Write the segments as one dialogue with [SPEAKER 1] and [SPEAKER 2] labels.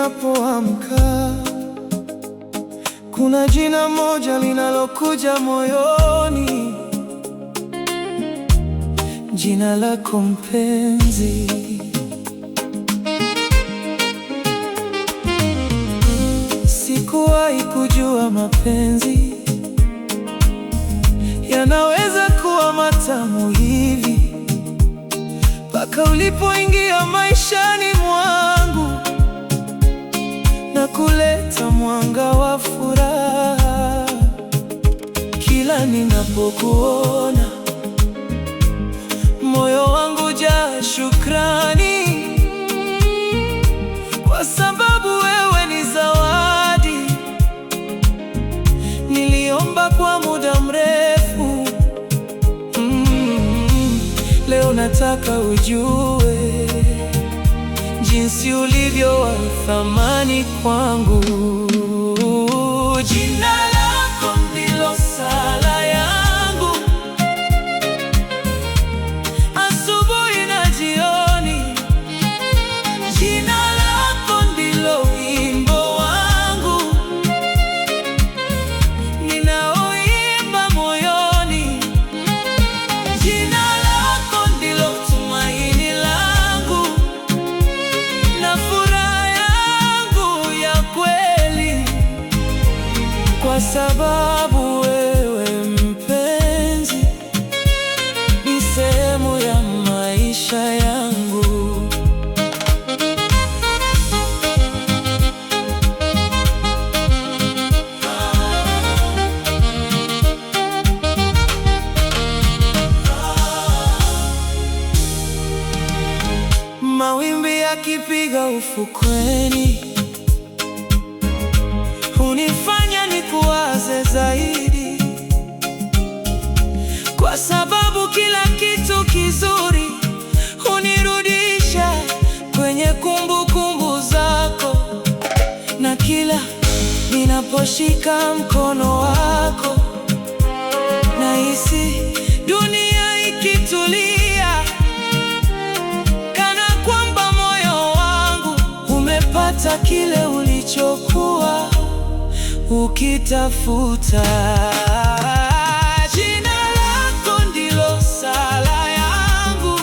[SPEAKER 1] ninapoamka, kuna jina moja linalokuja moyoni, jina lako mpenzi. Sikuwahi kujua mapenzi yanaweza kuwa matamu hivi, mpaka ulipoingia maishani mwangu na kuleta mwanga wa furaha. Kila ninapokuona, moyo wangu jaa shukrani, kwa sababu wewe ni zawadi niliomba kwa muda mrefu. Leo nataka ujue jinsi ulivyo wa thamani kwangu. Jina lako ndilo sala yangu, asubuhi na jioni. Jina lako ndilo wimbo wangu ninaoimba moyoni. Jina lako ndilo tumaini langu na furaha yangu ya kweli, kwa sababu wewe mpenzi ni sehemu ya maisha yangu. Mawimbi yakipiga ufukweni, hunifanya nikuwaze zaidi, kwa sababu kila kitu kizuri hunirudisha kwenye kumbukumbu zako, na kila ninaposhika mkono wako nahisi dunia ikitulia, kana kwamba moyo wangu umepata kile ulichokuwa ukitafuta. Jina lako ndilo sala yangu,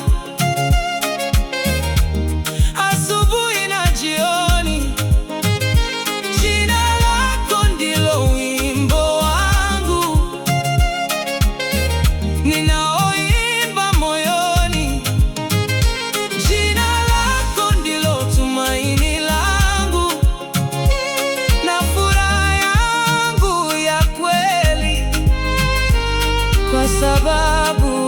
[SPEAKER 1] asubuhi na jioni. Jina lako ndilo wimbo wangu ninaoimba moyoni. Jina lako ndilo tumaini langu na furaha yangu ya kweli, kwa sababu